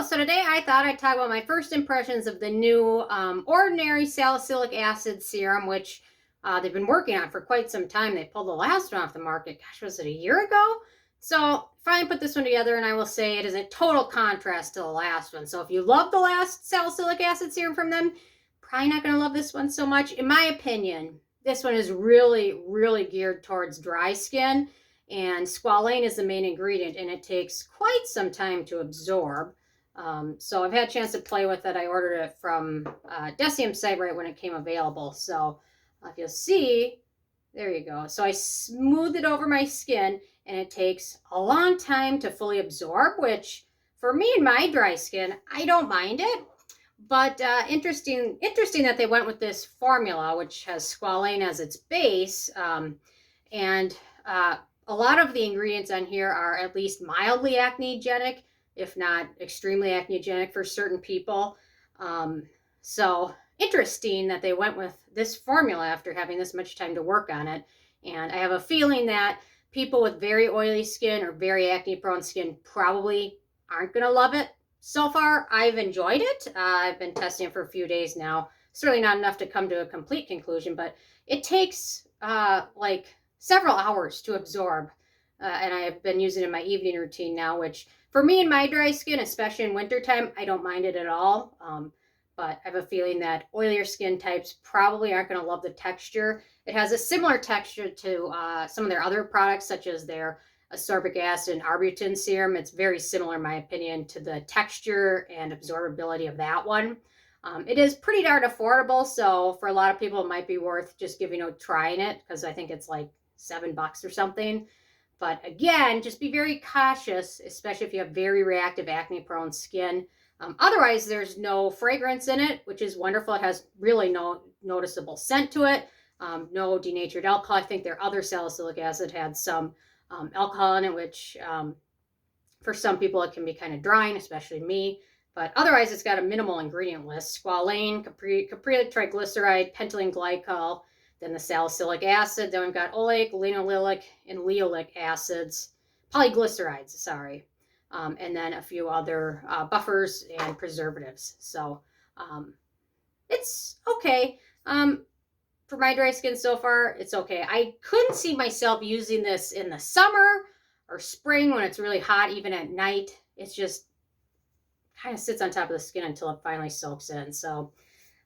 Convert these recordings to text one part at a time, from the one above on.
So today I thought I'd talk about my first impressions of the new ordinary salicylic acid serum, which they've been working on for quite some time. They pulled the last one off the market. Gosh, was it a year ago? So finally put this one together, and I will say it is a total contrast to the last one. So if you love the last salicylic acid serum from them, probably not going to love this one so much. In my opinion, this one is really, really geared towards dry skin, and squalane is the main ingredient, and it takes quite some time to absorb. So I've had a chance to play with it. I ordered it from Decium's site right when it came available. So if you'll see, there you go. So I smoothed it over my skin, and it takes a long time to fully absorb, which for me and my dry skin, I don't mind it. But interesting that they went with this formula, which has squalane as its base. And a lot of the ingredients on here are at least mildly acnegenic, if not extremely acnegenic for certain people. So interesting that they went with this formula after having this much time to work on it. And I have a feeling that people with very oily skin or very acne prone skin probably aren't going to love it. So far, I've enjoyed it. I've been testing it for a few days now. Certainly not enough to come to a complete conclusion, but it takes like several hours to absorb. And I have been using it in my evening routine now, which for me and my dry skin, especially in wintertime, I don't mind it at all. But I have a feeling that oilier skin types probably aren't going to love the texture. It has a similar texture to some of their other products, such as their ascorbic acid and arbutin serum. It's very similar, in my opinion, to the texture and absorbability of that one. It is pretty darn affordable, so for a lot of people, it might be worth just trying it, because I think it's like $7 or something. But again, just be very cautious, especially if you have very reactive acne-prone skin. Otherwise, there's no fragrance in it, which is wonderful. It has really no noticeable scent to it. No denatured alcohol. I think their other salicylic acid had some alcohol in it, which for some people it can be kind of drying, especially me. But otherwise, it's got a minimal ingredient list: squalane, Capric, Triglyceride, Pentylene, Glycol, then the salicylic acid. Then we've got Oleic, Linoleic, and Linoleic acids, polyglycerides, sorry. And then a few other buffers and preservatives. So it's okay. For my dry skin so far, it's okay. I couldn't see myself using this in the summer or spring when it's really hot, even at night. It's just kind of sits on top of the skin until it finally soaks in. So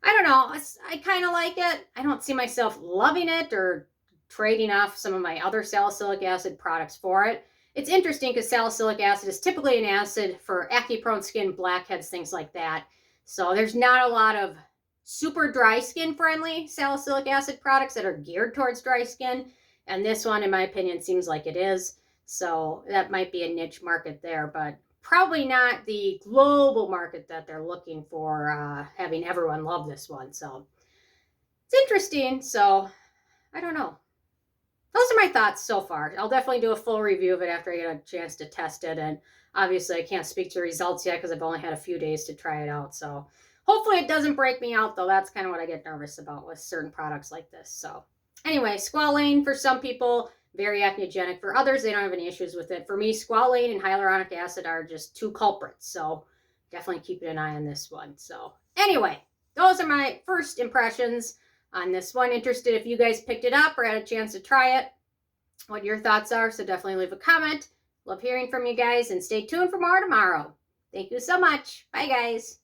I don't know. I kind of like it. I don't see myself loving it or trading off some of my other salicylic acid products for it. It's interesting because salicylic acid is typically an acid for acne-prone skin, blackheads, things like that. So there's not a lot of super dry skin friendly salicylic acid products that are geared towards dry skin. And this one, in my opinion, seems like it is. So that might be a niche market there, but probably not the global market that they're looking for, having everyone love this one. So it's interesting. So I don't know. Those are my thoughts so far. I'll definitely do a full review of it after I get a chance to test it. And obviously I can't speak to results yet because I've only had a few days to try it out. So hopefully it doesn't break me out, though. That's kind of what I get nervous about with certain products like this. So anyway, squalane for some people, very acnegenic. For others, they don't have any issues with it. For me, squalane and hyaluronic acid are just two culprits. So definitely keeping an eye on this one. So anyway, those are my first impressions on this one. Interested if you guys picked it up or had a chance to try it, what your thoughts are. So definitely leave a comment. Love hearing from you guys, and stay tuned for more tomorrow. Thank you so much. Bye, guys.